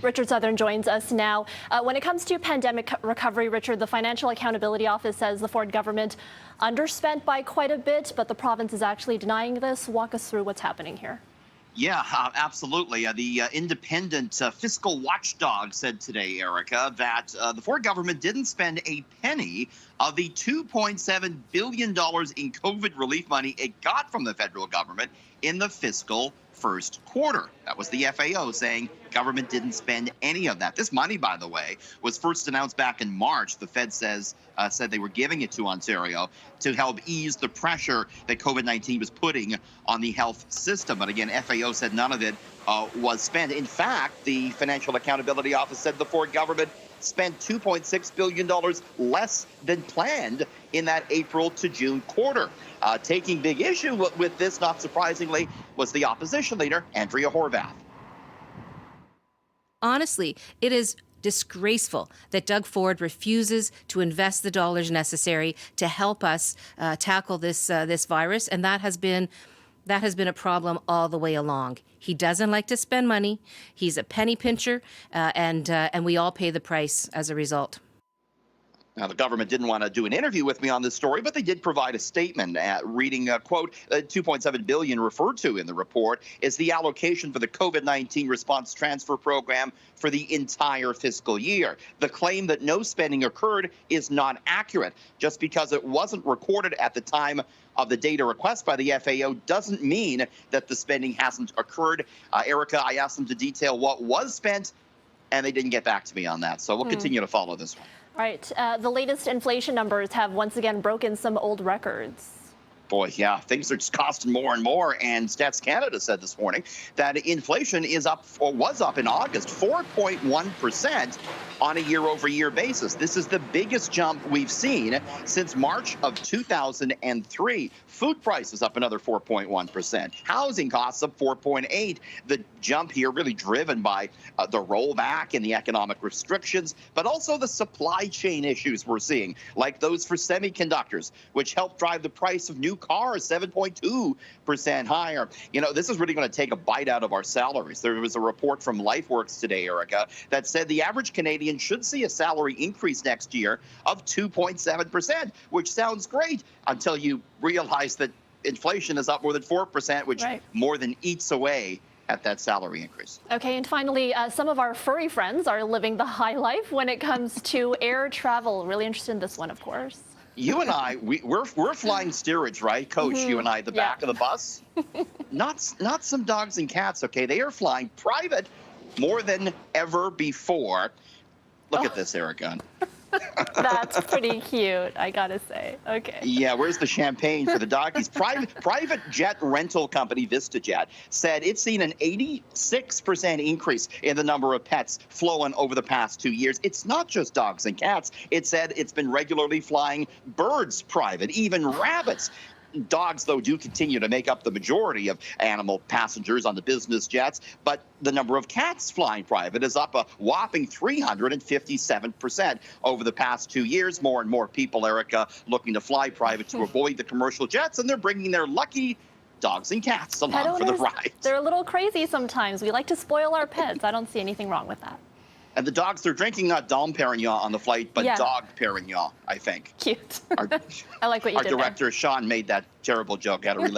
Richard Southern joins us now. When it comes to pandemic recovery, Richard, the Financial Accountability Office says the Ford government underspent by quite a bit, but the province is actually denying this. Walk us through what's happening here. Yeah, absolutely. The independent fiscal watchdog said today, Erica, that the Ford government didn't spend a penny of the $2.7 billion in COVID relief money it got from the federal government in the fiscal first quarter. That was the FAO saying government didn't spend any of that. This money, by the way, was first announced back in March. The Fed said they were giving it to Ontario to help ease the pressure that COVID-19 was putting on the health system. But again, FAO said none of it was spent. In fact, the Financial Accountability Office said the Ford government spent $2.6 billion less than planned in that April to June quarter. Taking big issue with this, not surprisingly, was the opposition leader, Andrea Horwath. Honestly, it is disgraceful that Doug Ford refuses to invest the dollars necessary to help us tackle this virus, and that has been a problem all the way along. He doesn't like to spend money. He's a penny pincher, and we all pay the price as a result. Now, the government didn't want to do an interview with me on this story, but they did provide a statement reading, quote, $2.7 billion referred to in the report is the allocation for the COVID-19 response transfer program for the entire fiscal year. The claim that no spending occurred is not accurate. Just because it wasn't recorded at the time of the data request by the FAO doesn't mean that the spending hasn't occurred. Erica, I asked them to detail what was spent, and they didn't get back to me on that. So we'll continue to follow this one. All right. The latest inflation numbers have once again broken some old records. Boy, yeah, things are just costing more and more. And Stats Canada said this morning that inflation is up, or was up in August, 4.1% on a year-over-year basis. This is the biggest jump we've seen since March of 2003. Food prices up another 4.1%. Housing costs up 4.8%. The jump here really driven by the rollback in the economic restrictions, but also the supply chain issues we're seeing, like those for semiconductors, which helped drive the price of new cars 7.2% higher. You know, this is really going to take a bite out of our salaries. There was a report from LifeWorks today, Erica, that said the average Canadian should see a salary increase next year of 2.7%, which sounds great until you realize that inflation is up more than 4%, which more than eats away at that salary increase. Okay, and finally, some of our furry friends are living the high life when it comes to air travel. Really interested in this one, of course. You and I, we're flying steerage, right? Coach, you and I, at the back of the bus. Not some dogs and cats, okay? They are flying private more than ever before. Look at this, Erica. That's pretty cute, I gotta say. Okay. Yeah, where's the champagne for the doggies? Private jet rental company VistaJet said it's seen an 86% increase in the number of pets flown over the past 2 years. It's not just dogs and cats. It said it's been regularly flying birds private, even rabbits. Dogs, though, do continue to make up the majority of animal passengers on the business jets, but the number of cats flying private is up a whopping 357% over the past 2 years. More and more people, Erica, looking to fly private to avoid the commercial jets, and they're bringing their lucky dogs and cats along for the ride. They're a little crazy sometimes. We like to spoil our pets. I don't see anything wrong with that. And the dogs, they're drinking not Dom Perignon on the flight, but Dog Perignon, I think. Cute. I like what you did Our director, Sean, made that terrible joke. Got to relay it.